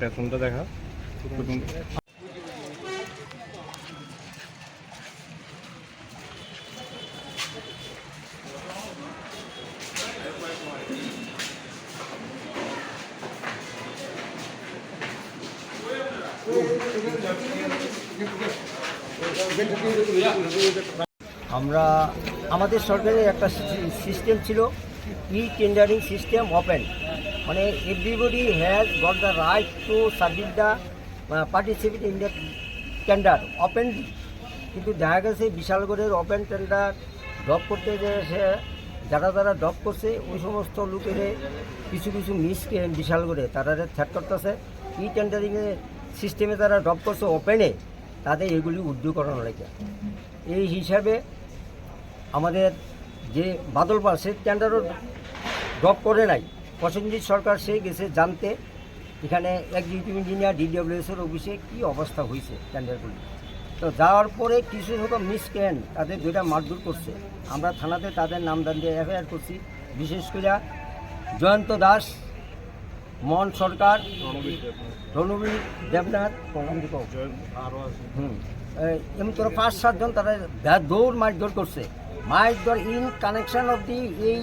পেছনটা দেখা। আমরা আমাদের সরকারের একটা সিস্টেম ছিল, ই টেন্ডারিং সিস্টেম ওপেন, মানে everybody has got the right to submit the participate in the tender openly. কিন্তু দেখা গেছে বিশালগড়ের ওপেন টেন্ডার ড্রপ করতে যে সে যারা ড্রপ করছে ওই সমস্ত লোকের কিছু মিসকে বিশালগড়ে তারা থ্যাট করতেছে। ই টেন্ডারিংয়ের সিস্টেমে তারা ড্রপ করছে ওপেনে, তাদের এগুলি উদ্যোগ করানো লাগে। এই হিসাবে আমাদের যে বাদল পাল সে টেন্ডারও ড্রপ করে নাই, প্রসেনজিৎ সরকার সে গেছে জানতে এখানে এক্সিকিউটিভ ইঞ্জিনিয়ার ডিডব্লিউএসের অফিসে কী অবস্থা হয়েছে টেন্ডারগুলি। তো যাওয়ার পরে কিছু সংখ্যক মিসক্রেন্ট তাদের দুইটা মারধর করছে। আমরা থানাতে তাদের নামদান দিয়ে এফআইআর করছি। বিশেষ করে জয়ন্ত দাস, মোহন সরকার, রণবীর দেবনাথ, এমন করে 5-7 জন তারা দৌড় মারধর করছে। মারধর ইন কানেকশন অফ দি এই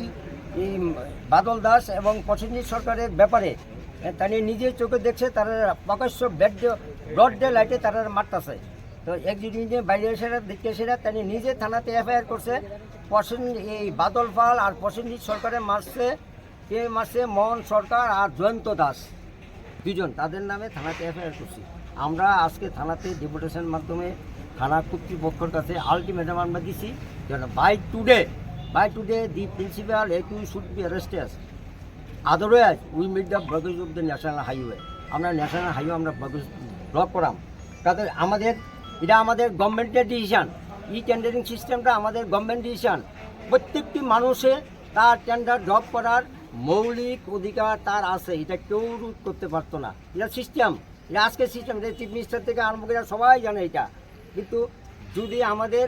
বাদল দাস এবং প্রসেনজিৎ সরকারের ব্যাপারে তারা নিজের চোখে দেখছে, তারা প্রকাশ্য ব্রড ডে লাইটে তারা মারতেছে। তো এক্সিকিউটিভ বাইরে এসে দেখতে এসে তারা নিজে থানাতে এফআইআর করছে। এই বাদল পাল আর প্রসেনজিৎ সরকারের মারছে, কে মারছে? মোহন সরকার আর জয়ন্ত দাস, দুজন, তাদের নামে থানাতে এফআইআর করছি। আমরা আজকে থানাতে ডেপুটেশনের মাধ্যমে থানা কর্তৃপক্ষের কাছে আলটিমেটাম আমরা দিছি, বাই টুডে দি প্রিন্সিপাল একিউ should be arrested, otherwise we meet the blockage of the national highway. আমরা ন্যাশনাল হাইওয়ে আমরা ব্লক করাম। তাদের এটা আমাদের গভর্নমেন্টের ডিসিশান। ই টেন্ডারিং সিস্টেমটা আমাদের গভর্নমেন্ট ডিসিশান। প্রত্যেকটি মানুষের তার টেন্ডার ড্রপ করার মৌলিক অধিকার তার আছে, এটা কেউ রোধ করতে পারতো না। এটা সিস্টেম, এটা আজকের সিস্টেম, এটা চিফ মিনিস্টার থেকে আরম্ভ করে সবাই জানে এটা। কিন্তু যদি আমাদের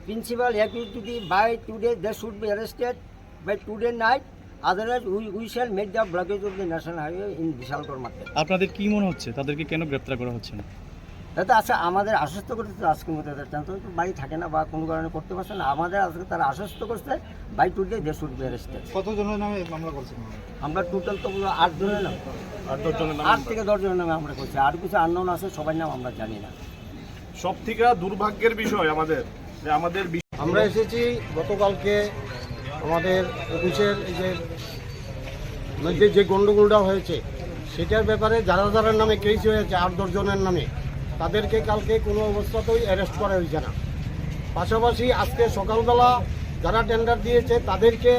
প্রিন্সিপাল যদি by today they should be arrested by today night, otherwise we shall make the blockage of the national highway in Bishalgarh market. আপনাদের কি মনে হচ্ছে তাদেরকে কেন গ্রেপ্তার করা হচ্ছে না? তাতে আচ্ছা আমাদের আশ্বস্ত করতে আজকের মতো তো বাড়ি থাকে না বা কোনো কারণে করতে পারছে না, আমাদের আজকে তারা আশ্বস্ত করছে by today they should be arrested. কতজনের নামে মামলা করছেন? আমরা টোটাল তো 8 জনের নাম, 8 থেকে 10 জনের নামে আমরা করছি। আর কিছু আননোন আছে, সবার নাম আমরা জানি না। সব থেকে দুর্ভাগ্যের বিষয় আমাদের আমরা এসেছি গতকালকে আমাদের অফিসের যে গণ্ডগোলটা হয়েছে সেটার ব্যাপারে যারা নামে কেস হয়েছে 8-10 জনের নামে, তাদেরকে কালকে কোনো অবস্থাতেই অ্যারেস্ট করা হয়েছে না। পাশাপাশি আজকে সকালবেলা যারা টেন্ডার দিয়েছে তাদেরকে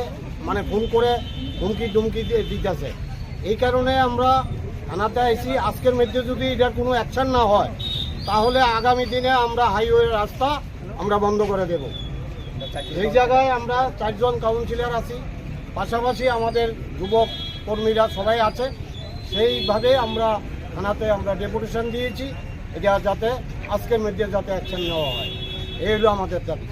মানে ফোন করে হুমকি দিতেছে। এই কারণে আমরা থানাতে আইছি। আজকের মধ্যে যদি এটার কোনো অ্যাকশন না হয় তাহলে আগামী দিনে আমরা হাইওয়ে রাস্তা আমরা বন্ধ করে দেব। এই জায়গায় আমরা 4 জন কাউন্সিলর আছি, পাশাপাশি আমাদের যুবক কর্মীরা সবাই আছে। সেইভাবে আমরা থানাতে আমরা ডেপুটেশন দিয়েছি, এটা যাতে আজকের মধ্যে যাতে অ্যাকশন নেওয়া হয়, এই হলো আমাদের দাবি।